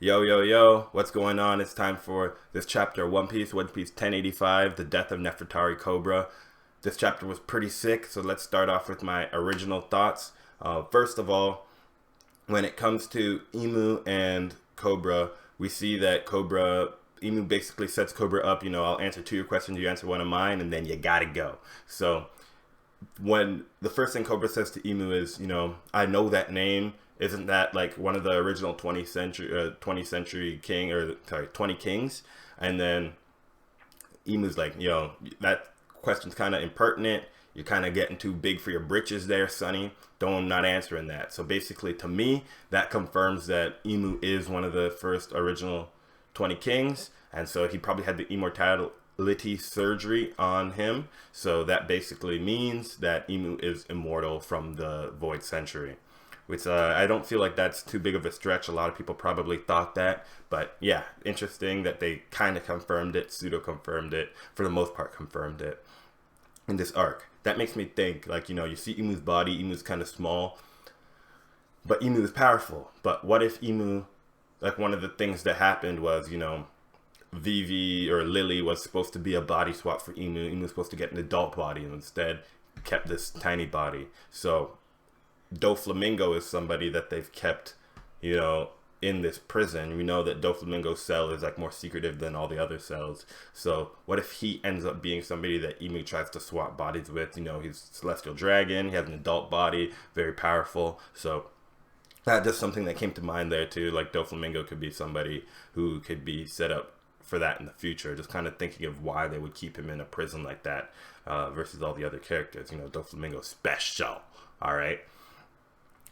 Yo, yo, yo, what's going on? It's time for this chapter of One Piece 1085, The Death of Nefertari Cobra. This chapter was pretty sick, so let's start off with my original thoughts. First of all, when it comes to Imu and Cobra, we see that Imu basically sets Cobra up, I'll answer two of your questions, you answer one of mine, and then you gotta go. So, when the first thing Cobra says to Imu is, I know that name. Isn't that like one of the original 20th century king, or sorry, 20 kings? And then Emu's like, that question's kind of impertinent. You're kind of getting too big for your britches there, Sonny. I'm not answering that. So basically, to me, that confirms that Emu is one of the first original 20 kings. And so he probably had the immortality surgery on him. So that basically means that Emu is immortal from the Void Century. Which I don't feel like that's too big of a stretch. A lot of people probably thought that. But yeah, interesting that they kind of confirmed it, pseudo-confirmed it, for the most part confirmed it in this arc. That makes me think, you see Emu's body, Emu's kind of small, but Emu is powerful. But what if Emu, one of the things that happened was, Vivi or Lily was supposed to be a body swap for Emu. Emu was supposed to get an adult body and instead kept this tiny body. So Doflamingo is somebody that they've kept, in this prison. We know that Doflamingo's cell is more secretive than all the other cells. So what if he ends up being somebody that Emu tries to swap bodies with? He's Celestial Dragon, he has an adult body, very powerful. So that's just something that came to mind there too. Doflamingo could be somebody who could be set up for that in the future. Just kind of thinking of why they would keep him in a prison like that versus all the other characters. Doflamingo special. All right.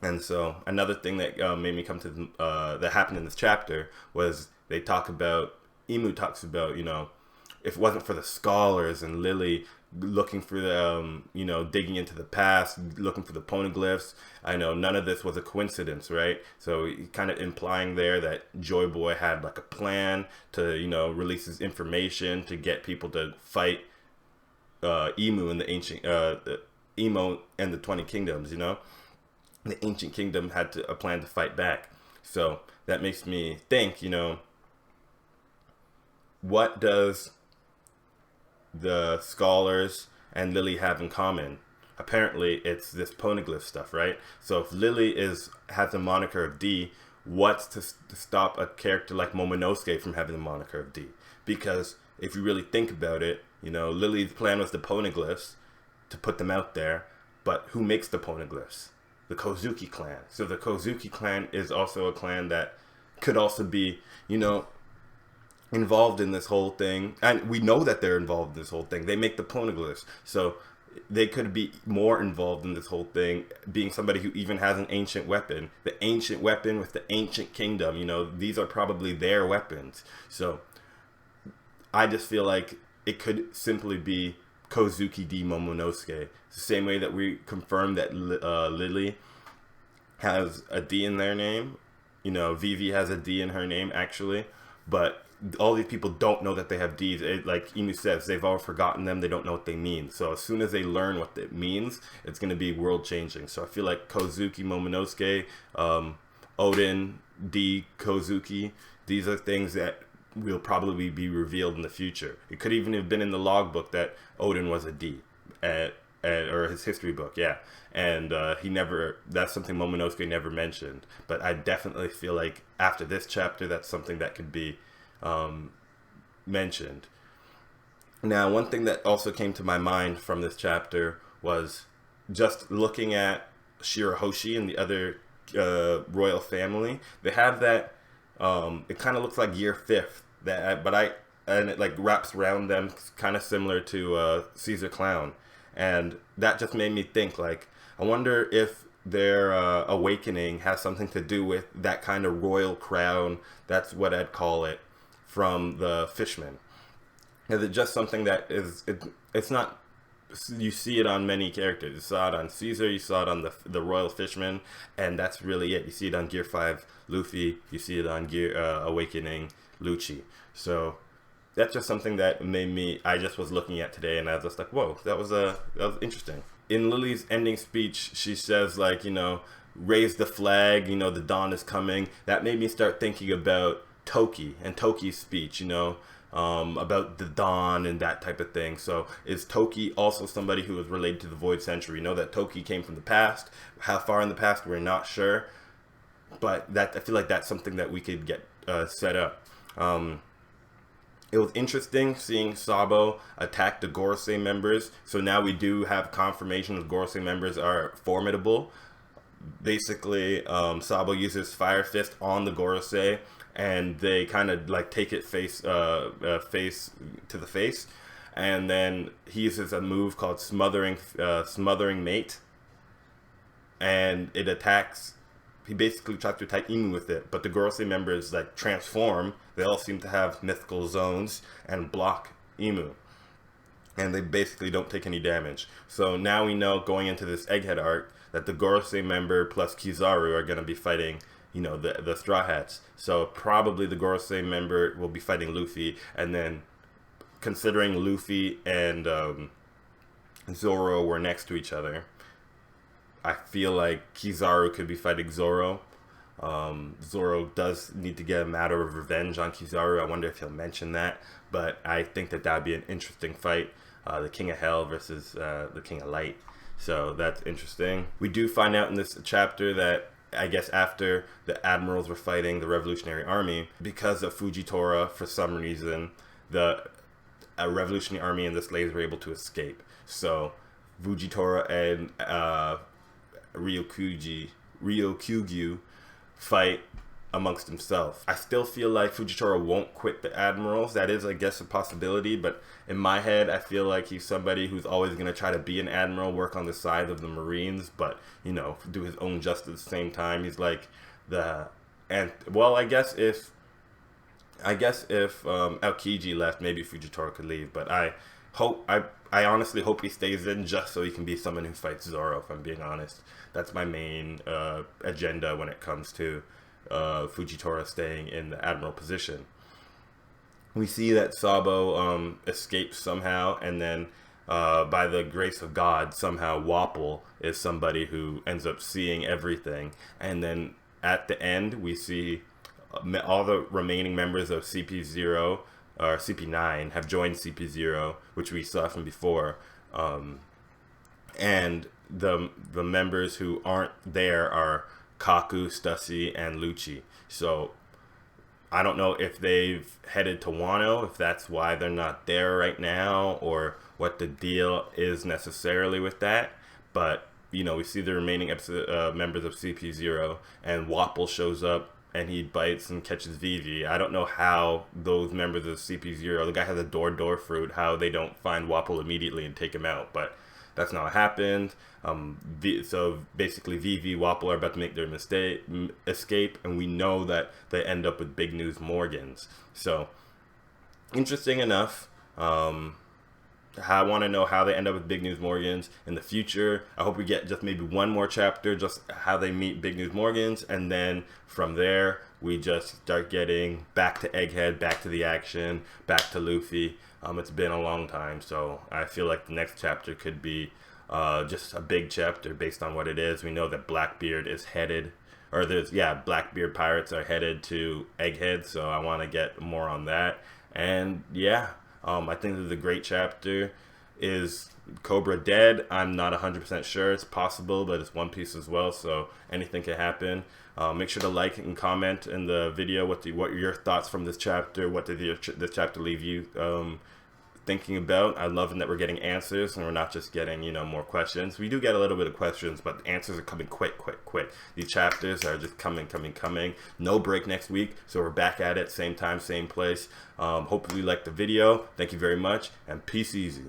And so another thing that made me come to that happened in this chapter was Emu talks about, if it wasn't for the scholars and Lily looking for the, digging into the past, looking for the poneglyphs, I know none of this was a coincidence, right? So kind of implying there that Joy Boy had a plan to, release his information to get people to fight Emu and the ancient, Emu and the 20 kingdoms, The ancient kingdom had a plan to fight back. So that makes me think, what does the scholars and Lily have in common? Apparently, it's this poneglyph stuff, right? So if Lily has a moniker of D, what's to stop a character like Momonosuke from having the moniker of D? Because if you really think about it, Lily's plan was the poneglyphs, to put them out there, but who makes the poneglyphs? The Kozuki clan. So the Kozuki clan is also a clan that could also be, involved in this whole thing. And we know that they're involved in this whole thing. They make the poneglyphs. So they could be more involved in this whole thing, being somebody who even has an ancient weapon. The ancient weapon with the ancient kingdom, these are probably their weapons. So I just feel like it could simply be Kozuki D Momonosuke. It's the same way that we confirmed that Lily has a D in their name. Vivi has a D in her name, actually. But all these people don't know that they have Ds. Like Emu says, they've all forgotten them. They don't know what they mean. So as soon as they learn what it means, it's going to be world-changing. So I feel like Kozuki Momonosuke, Odin, D, Kozuki, these are things that will probably be revealed in the future. It could even have been in the logbook that Odin was a D, or his history book, yeah. And that's something Momonosuke never mentioned. But I definitely feel like after this chapter, that's something that could be mentioned. Now, one thing that also came to my mind from this chapter was just looking at Shirahoshi and the other royal family. They have that, it kind of looks like Year Fifth, and it wraps around them, kind of similar to Caesar Clown. And that just made me think, I wonder if their awakening has something to do with that kind of royal crown. That's what I'd call it, from the Fishmen. Is it just something that it's not, you see it on many characters. You saw it on Caesar, you saw it on the Royal Fishman, and that's really it. You see it on Gear 5, Luffy, you see it on Gear Awakening, Lucci. So that's just something that I just was looking at today, and I was just like, whoa, that was interesting. In Lily's ending speech, she says, raise the flag, you know, the dawn is coming. That made me start thinking about Toki and Toki's speech, you know, about the dawn and that type of thing. So is Toki also somebody who is related to the Void Century? We know that Toki came from the past. How far in the past, we're not sure. But that, I feel like that's something that we could get set up. It was interesting seeing Sabo attack the Gorosei members. So now we do have confirmation the Gorosei members are formidable. Basically, Sabo uses Fire Fist on the Gorosei, and they kind of like take it face to the face. And then he uses a move called Smothering Mate, and it attacks. He basically tries to attack Imu with it, but the Gorosei members like transform. They all seem to have mythical zones and block Imu, and they basically don't take any damage. So now we know going into this Egghead arc that the Gorosei member plus Kizaru are going to be fighting, you know, the Straw Hats. So probably the Gorosei member will be fighting Luffy, and then considering Luffy and Zoro were next to each other, I feel like Kizaru could be fighting Zoro. Zoro does need to get a matter of revenge on Kizaru. I wonder if he'll mention that, but I think that would be an interesting fight. The King of Hell versus the King of Light. So that's interesting. We do find out in this chapter that, I guess after the admirals were fighting the Revolutionary Army, because of Fujitora, for some reason, the Revolutionary Army and the slaves were able to escape. So Fujitora and Ryokugyu fight amongst themselves. I still feel like Fujitora won't quit the admirals. That is, I guess, a possibility, but in my head, I feel like he's somebody who's always going to try to be an admiral, work on the side of the Marines, but, you know, do his own justice at the same time. He's like well, I guess if Aokiji left, maybe Fujitora could leave, but I honestly hope he stays in just so he can be someone who fights Zoro, if I'm being honest. That's my main agenda when it comes to Fujitora staying in the admiral position. We see that Sabo escapes somehow, and then by the grace of God, somehow Wapol is somebody who ends up seeing everything. And then at the end, we see all the remaining members of CP0 or CP9 have joined CP0, which we saw from before. And the members who aren't there are Kaku, Stussy, and Lucci. So I don't know if they've headed to Wano, if that's why they're not there right now, or what the deal is necessarily with that. But, you know, we see the remaining members of CP0, and Wapol shows up, and he bites and catches Vivi. I don't know how those members of CP0, the guy has a door fruit, how they don't find Wapol immediately and take him out, but that's not what happened. So basically Vivi, Wapol are about to make their escape, and we know that they end up with Big News Morgans. So interesting enough. I want to know how they end up with Big News Morgans in the future. I hope we get just maybe one more chapter, just how they meet Big News Morgans, and then from there we just start getting back to Egghead, back to the action, back to Luffy. It's been a long time, so I feel like the next chapter could be just a big chapter based on what it is. We know that Blackbeard is headed, or Blackbeard pirates are headed to Egghead, so I want to get more on that. And yeah, I think this is a great chapter. Is Cobra dead? I'm not 100% sure. It's possible, but it's One Piece as well, so anything can happen. Make sure to like and comment in the video what are your thoughts from this chapter. What did this chapter leave you thinking about? I love that we're getting answers and we're not just getting, you know, more questions. We do get a little bit of questions, but the answers are coming quick. These chapters are just coming. No break next week, so we're back at it, same time, same place. Hopefully you liked the video. Thank you very much, and peace easy.